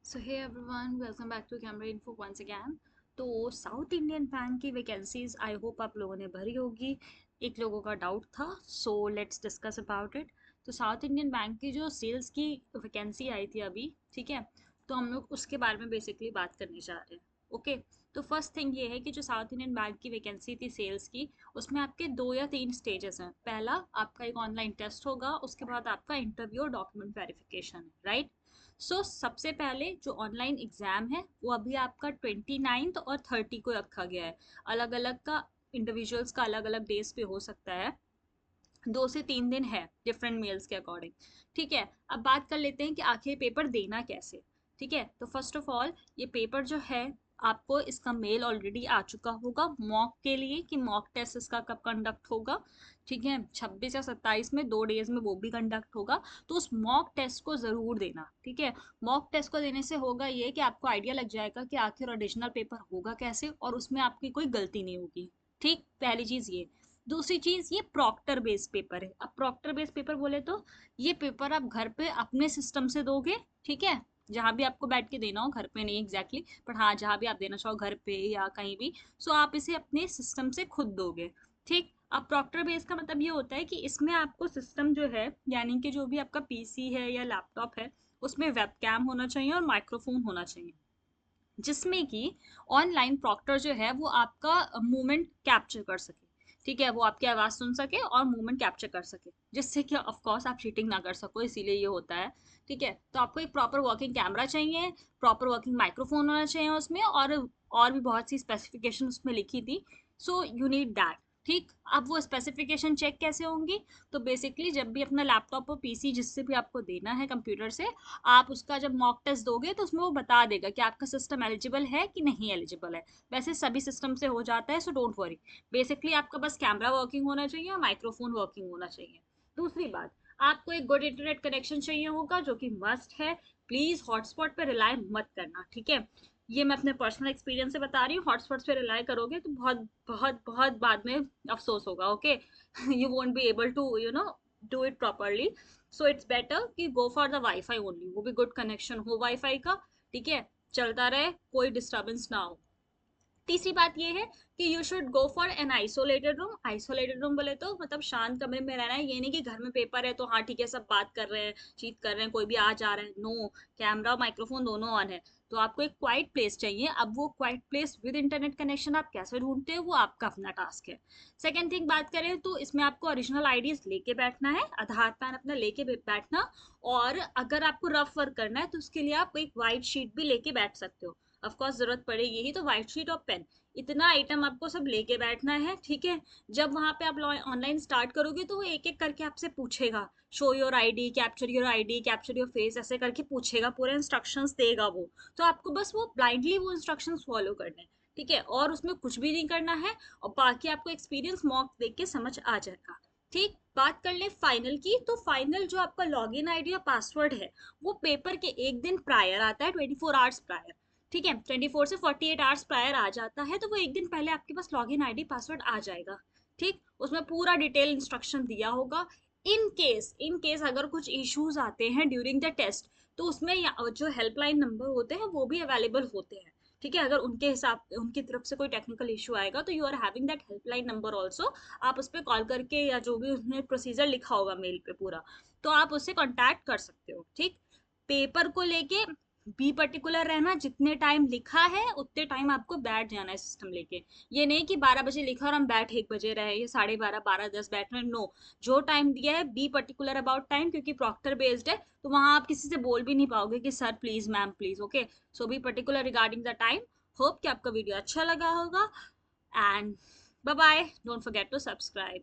So hey everyone, welcome back to camera info once again. तो South Indian bank की vacancies I hope आप लोगों ने भरी होगी। एक लोगों का डाउट था, so let's discuss about it. तो साउथ इंडियन बैंक की जो सेल्स की वैकेंसी आई थी अभी, ठीक है, तो हम लोग उसके बारे में बेसिकली बात करने जा रहे हैं। ओके, तो फर्स्ट थिंग ये है कि जो साउथ इंडियन बैंक की वैकेंसी थी सेल्स की, उसमें आपके 2 या 3 स्टेजेस हैं। पहला आपका एक ऑनलाइन टेस्ट होगा, उसके बाद आपका इंटरव्यू और डॉक्यूमेंट वेरिफिकेशन है, राइट। सबसे पहले जो ऑनलाइन एग्जाम है वो अभी आपका 29 और 30 को रखा गया है। अलग अलग का इंडिविजुअल्स का अलग अलग डेज पे हो सकता है। 2 से 3 दिन है डिफरेंट मेल्स के अकॉर्डिंग। ठीक है, अब बात कर लेते हैं कि आखिर पेपर देना कैसे। ठीक है, तो फर्स्ट ऑफ ऑल ये पेपर जो है, आपको इसका मेल ऑलरेडी आ चुका होगा मॉक के लिए कि मॉक टेस्ट इसका कब कंडक्ट होगा। ठीक है, 26 या 27 में 2 डेज में वो भी कंडक्ट होगा। तो उस मॉक टेस्ट को ज़रूर देना। ठीक है, मॉक टेस्ट को देने से होगा ये कि आपको आइडिया लग जाएगा कि आखिर ओरिजिनल पेपर होगा कैसे और उसमें आपकी कोई गलती नहीं होगी। ठीक, पहली चीज़ ये। दूसरी चीज, ये प्रॉक्टर बेस्ड पेपर है। अब प्रॉक्टर बेस्ड पेपर बोले तो ये पेपर आप घर पे अपने सिस्टम से दोगे। ठीक है, जहां भी आपको बैठ के देना हो, घर पे नहीं एग्जैक्टली बट हाँ जहां भी आप देना चाहो घर पे या कहीं भी, आप इसे अपने सिस्टम से खुद दोगे। ठीक, अब प्रॉक्टर बेस का मतलब ये होता है कि इसमें आपको सिस्टम जो है, यानी कि जो भी आपका पीसी है या लैपटॉप है, उसमें वेबकैम होना चाहिए और माइक्रोफोन होना चाहिए, जिसमें कि ऑनलाइन प्रॉक्टर जो है वो आपका मूवमेंट कैप्चर कर सके। ठीक है, वो आपकी आवाज़ सुन सके और मूवमेंट कैप्चर कर सके, जिससे कि ऑफ कोर्स आप चीटिंग ना कर सको, इसीलिए ये होता है। ठीक है, तो आपको एक प्रॉपर वर्किंग कैमरा चाहिए, प्रॉपर वर्किंग माइक्रोफोन होना चाहिए उसमें, और भी बहुत सी स्पेसिफिकेशन उसमें लिखी थी। You need that. ठीक, अब वो स्पेसिफिकेशन चेक कैसे होंगी? तो बेसिकली जब भी अपना लैपटॉप और पीसी जिससे भी आपको देना है कंप्यूटर से, आप उसका जब मॉक टेस्ट दोगे तो उसमें वो बता देगा कि आपका सिस्टम एलिजिबल है कि नहीं एलिजिबल है। वैसे सभी सिस्टम से हो जाता है, सो डोंट वरी। बेसिकली आपका बस कैमरा वर्किंग होना चाहिए और माइक्रोफोन वर्किंग होना चाहिए। दूसरी बात, आपको एक गुड इंटरनेट कनेक्शन चाहिए होगा, जो कि मस्ट है। प्लीज हॉटस्पॉट पे रिलाय मत करना। ठीक है, ये मैं अपने पर्सनल एक्सपीरियंस से बता रही हूँ। हॉटस्पॉट पे रिलाय करोगे तो बहुत बहुत बहुत बाद में अफसोस होगा। Okay, you won't be able to do it properly. It's better कि go for the wifi only, वो भी गुड कनेक्शन हो वाईफाई का। ठीक है, चलता रहे, कोई डिस्टर्बेंस ना हो। तीसरी बात ये है कि you should go for an isolated room. Isolated room बोले तो मतलब शांत कमरे में रहना है। ये नहीं कि घर में पेपर है तो हाँ ठीक है सब बात कर रहे हैं, चीट कर रहे हैं, कोई भी आ जा रहा है। नो, कैमरा और माइक्रोफोन दोनों ऑन है। तो आपको एक क्वाइट प्लेस चाहिए। अब वो quite place with internet connection आप कैसे ढूंढते हो, वो आपका अपना टास्क है। सेकेंड थिंग बात करें तो इसमें आपको ओरिजिनल आईडीज लेके बैठना है, आधार पैन अपना लेके बैठना। और अगर आपको रफ वर्क करना है तो उसके लिए आप एक वाइट शीट भी लेके बैठ सकते हो। ऑफकोर्स जरूरत पड़ेगी ही, तो व्हाइट शीट और पेन, इतना आइटम आपको सब लेके बैठना है। ठीक है, जब वहां पे आप ऑनलाइन स्टार्ट करोगे तो वो एक एक करके आपसे पूछेगा, show your ID, capture your ID, capture your face, ऐसे करके पूछेगा, पूरे इंस्ट्रक्शंस देगा वो। तो आपको बस वो ब्लाइंडली वो इंस्ट्रक्शंस फॉलो करने हैं। ठीक है, और उसमें कुछ भी नहीं करना है, और बाकी आपको एक्सपीरियंस मॉक देख के समझ आ जाएगा। ठीक, बात कर ले फाइनल की। तो फाइनल जो आपका लॉगिन आईडी या पासवर्ड है, वो पेपर के एक दिन प्रायर आता है, 24 आवर्स प्रायर। ठीक है, 24 से 48 आवर्स प्रायर आ जाता है, तो वो एक दिन पहले आपके पास लॉगिन आईडी पासवर्ड आ जाएगा। ठीक, उसमें पूरा डिटेल इंस्ट्रक्शन दिया होगा। इन केस अगर कुछ इश्यूज आते हैं ड्यूरिंग द टेस्ट, तो उसमें जो हेल्पलाइन नंबर होते हैं वो भी अवेलेबल होते हैं। ठीक है, अगर उनके हिसाब उनकी तरफ से कोई टेक्निकल इशू आएगा तो you are having that helpline number also. आप उस पर कॉल करके, या जो भी उसने प्रोसीजर लिखा होगा मेल पे पूरा, तो आप उससे कॉन्टैक्ट कर सकते हो। ठीक, पेपर को लेके बी पर्टिकुलर रहना, जितने टाइम लिखा है उतने टाइम आपको बैठ जाना है सिस्टम लेके। ये नहीं कि 12 बजे लिखा और हम बैठ 1 बजे रहे, ये 12:30 12:10 बैठ रहे, नो। जो टाइम दिया है बी पर्टिकुलर अबाउट टाइम, क्योंकि प्रॉक्टर बेस्ड है तो वहां आप किसी से बोल भी नहीं पाओगे कि sir please, ma'am please. Okay, be particular regarding the time. Hope कि आपका वीडियो अच्छा लगा होगा, and bye bye, don't forget to subscribe.